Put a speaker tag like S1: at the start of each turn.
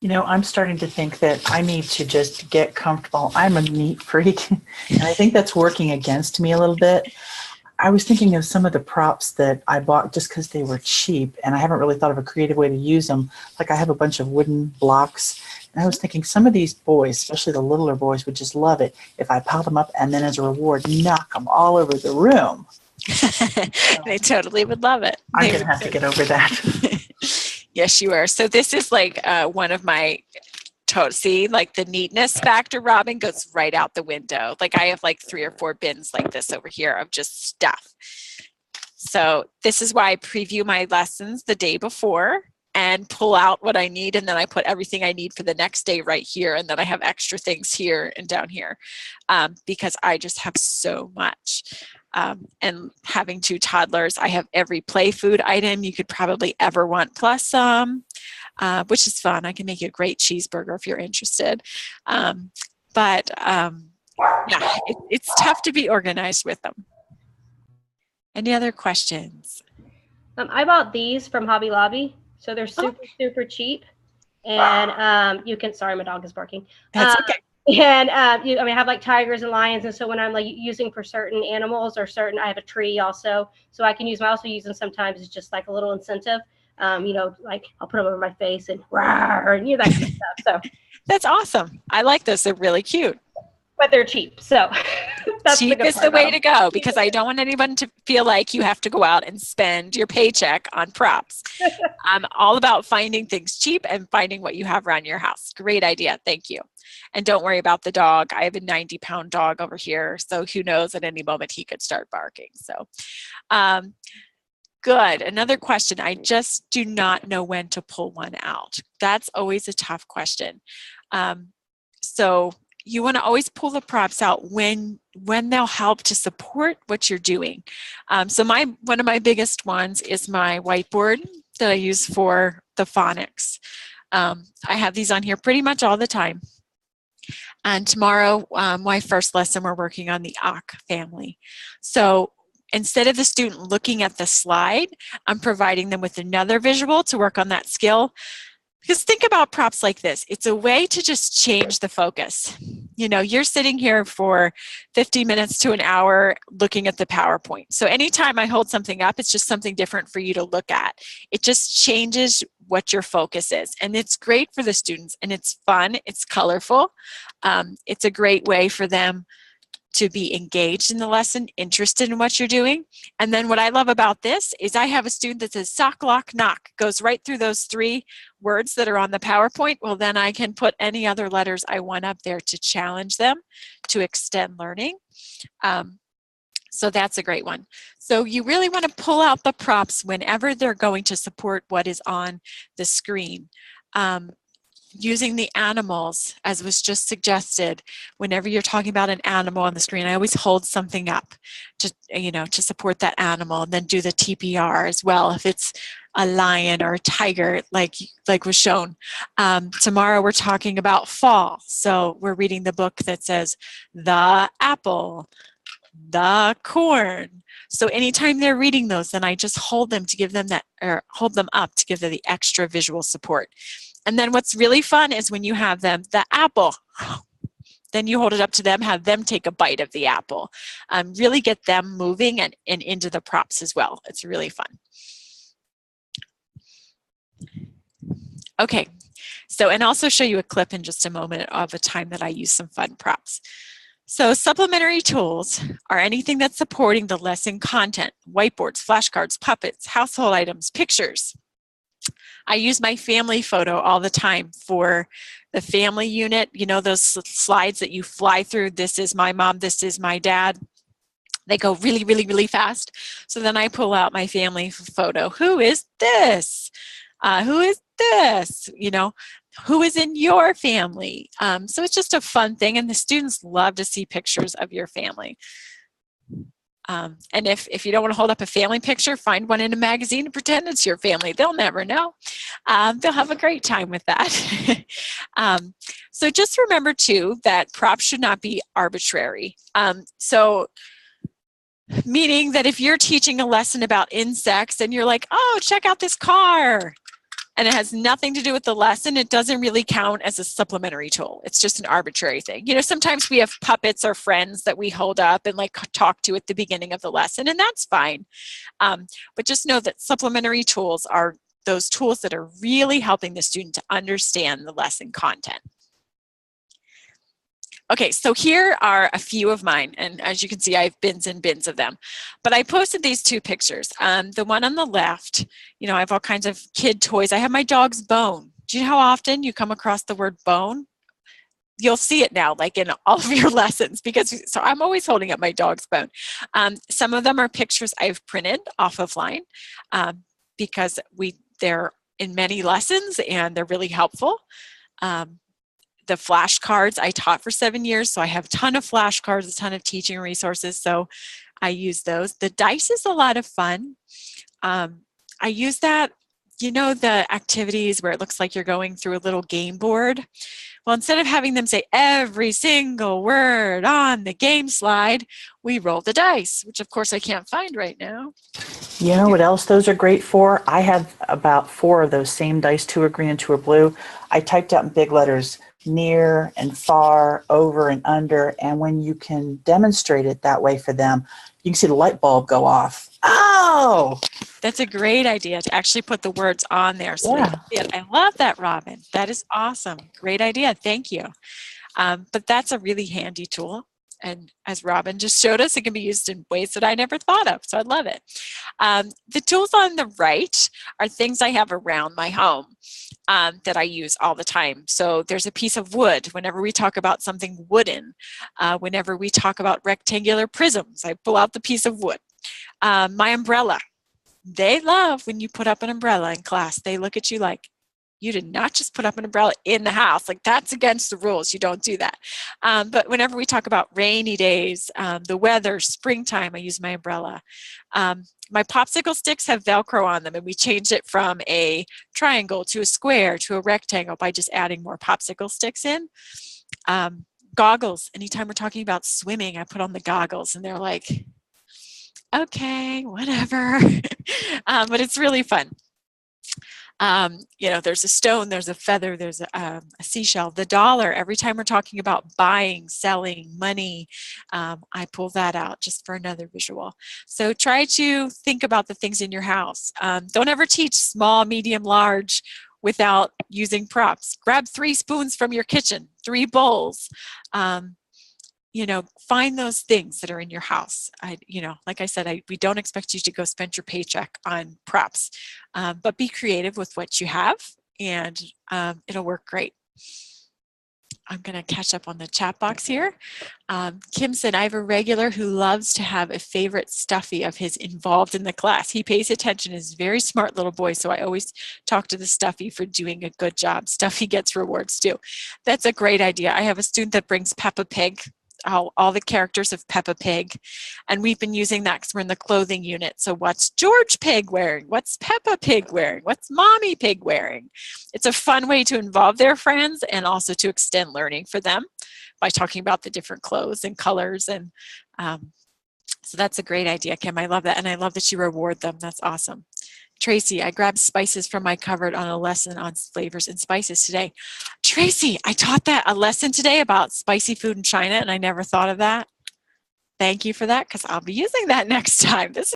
S1: I'm starting to think that I need to just get comfortable. I'm a neat freak, and I think that's working against me a little bit. I was thinking of some of the props that I bought just because they were cheap, and I haven't really thought of a creative way to use them. Like I have a bunch of wooden blocks, and I was thinking some of these boys, especially the littler boys, would just love it if I piled them up and then as a reward, knock them all over the room.
S2: They totally would love it.
S1: I'm
S2: They
S1: going to
S2: would
S1: have to get over that.
S2: Yes, you are. So this is like one of my see, like the neatness factor, Robin, goes right out the window. Like I have like 3 or 4 bins like this over here of just stuff. So this is why I preview my lessons the day before and pull out what I need, and then I put everything I need for the next day right here, and then I have extra things here and down here because I just have so much. And having 2 toddlers, I have every play food item you could probably ever want, plus some, which is fun. I can make you a great cheeseburger if you're interested. But yeah, it's tough to be organized with them. Any other questions?
S3: I bought these from Hobby Lobby, so they're super cheap, and you can. Sorry, my dog is barking.
S2: That's okay.
S3: And I have like tigers and lions, and so when I'm like using for certain animals or certain, I have a tree also, so I can use. I also use them sometimes as just like a little incentive. Like I'll put them over my face and rawr, and that kind of stuff. So
S2: that's awesome. I like those. They're really cute.
S3: But they're cheap, so
S2: that's cheap is the way to go, because I don't want anyone to feel like you have to go out and spend your paycheck on props. I'm all about finding things cheap and finding what you have around your house. Great idea. Thank you. And don't worry about the dog. I have a 90-pound dog over here, so who knows, at any moment he could start barking. So good. Another question. I just do not know when to pull one out. That's always a tough question. So you want to always pull the props out when they'll help to support what you're doing. So one of my biggest ones is my whiteboard that I use for the phonics. I have these on here pretty much all the time. And tomorrow, my first lesson, we're working on the Ak family. So instead of the student looking at the slide, I'm providing them with another visual to work on that skill. Because think about props like this. It's a way to just change the focus. You're sitting here for 50 minutes to an hour looking at the PowerPoint. So anytime I hold something up, it's just something different for you to look at. It just changes what your focus is. And it's great for the students, and it's fun. It's colorful. It's a great way for them to be engaged in the lesson, interested in what you're doing. And then what I love about this is I have a student that says sock, lock, knock, goes right through those 3 words that are on the PowerPoint. Well, then I can put any other letters I want up there to challenge them, to extend learning. So that's a great one. So you really want to pull out the props whenever they're going to support what is on the screen. Using the animals, as was just suggested, whenever you're talking about an animal on the screen, I always hold something up to support that animal, and then do the TPR as well if it's a lion or a tiger, like was shown. Tomorrow we're talking about fall, so we're reading the book that says the apple, the corn. So anytime they're reading those, then I just hold them to give them that, or hold them up to give them the extra visual support. And then what's really fun is when you have them, the apple, then you hold it up to them, have them take a bite of the apple. Really get them moving and into the props as well. It's really fun. Okay, so, and I'll also show you a clip in just a moment of a time that I use some fun props. So supplementary tools are anything that's supporting the lesson content: whiteboards, flashcards, puppets, household items, pictures. I use my family photo all the time for the family unit. Those slides that you fly through, this is my mom, this is my dad. They go really, really, really fast. So then I pull out my family photo. Who is this? Who is this? Who is in your family? So it's just a fun thing, and the students love to see pictures of your family. And if you don't want to hold up a family picture, find one in a magazine and pretend it's your family. They'll never know. They'll have a great time with that. So just remember, too, that props should not be arbitrary. So meaning that if you're teaching a lesson about insects and you're like, oh, check out this car, and it has nothing to do with the lesson, it doesn't really count as a supplementary tool. It's just an arbitrary thing. You know, sometimes we have puppets or friends that we hold up and like talk to at the beginning of the lesson, and that's fine. But just know that supplementary tools are those tools that are really helping the student to understand the lesson content. Okay, so here are a few of mine, and as you can see, I have bins and bins of them. But I posted these two pictures. The one on the left, you know, I have all kinds of kid toys. I have my dog's bone. Do you know how often you come across the word bone? You'll see it now, like in all of your lessons, because so I'm always holding up my dog's bone. Some of them are pictures I've printed off of line because they're in many lessons and they're really helpful. The flashcards, I taught for 7 years, so I have a ton of flashcards, a ton of teaching resources, so I use those. The dice is a lot of fun. I use that, you know, the activities where it looks like you're going through a little game board. Well, instead of having them say every single word on the game slide, we roll the dice, which of course I can't find right now.
S1: You know what else those are great for? I have about 4 of those same dice, 2 are green and 2 are blue. I typed out in big letters, near and far, over and under, and when you can demonstrate it that way for them, you can see the light bulb go off. Oh!
S2: That's a great idea to actually put the words on there. So
S1: Yeah.
S2: they can see it. I love that, Robin. That is awesome. Great idea. Thank you. But that's a really handy tool. And as Robin just showed us, it can be used in ways that I never thought of. So I love it. The tools on the right are things I have around my home that I use all the time. So there's a piece of wood. Whenever we talk about something wooden, whenever we talk about rectangular prisms, I pull out the piece of wood. My umbrella. They love when you put up an umbrella in class. They look at you like, you did not just put up an umbrella in the house. Like, that's against the rules. You don't do that. But whenever we talk about rainy days, the weather, springtime, I use my umbrella. My popsicle sticks have Velcro on them, and we changed it from a triangle to a square to a rectangle by just adding more popsicle sticks in. Goggles. Anytime we're talking about swimming, I put on the goggles, and they're like, okay, whatever. But it's really fun. You know, there's a stone, there's a feather, there's a seashell. The dollar, every time we're talking about buying, selling, money, I pull that out just for another visual. So try to think about the things in your house. Don't ever teach small, medium, large without using props. Grab 3 spoons from your kitchen, 3 bowls. You know, find those things that are in your house. You know, like I said, we don't expect you to go spend your paycheck on props, but be creative with what you have, and it'll work great. I'm going to catch up on the chat box here. Kim said, I have a regular who loves to have a favorite stuffy of his involved in the class. He pays attention, is a very smart little boy, so I always talk to the stuffy for doing a good job. Stuffy gets rewards too. That's a great idea. I have a student that brings Peppa Pig, all the characters of Peppa Pig, and we've been using that because we're in the clothing unit. So what's George Pig wearing? What's Peppa Pig wearing? What's Mommy Pig wearing? It's a fun way to involve their friends and also to extend learning for them by talking about the different clothes and colors. And so that's a great idea, Kim. I love that, and I love that you reward them. That's awesome. Tracy, I grabbed spices from my cupboard on a lesson on flavors and spices today. Tracy, I taught a lesson today about spicy food in China, and I never thought of that. Thank you for that, because I'll be using that next time. This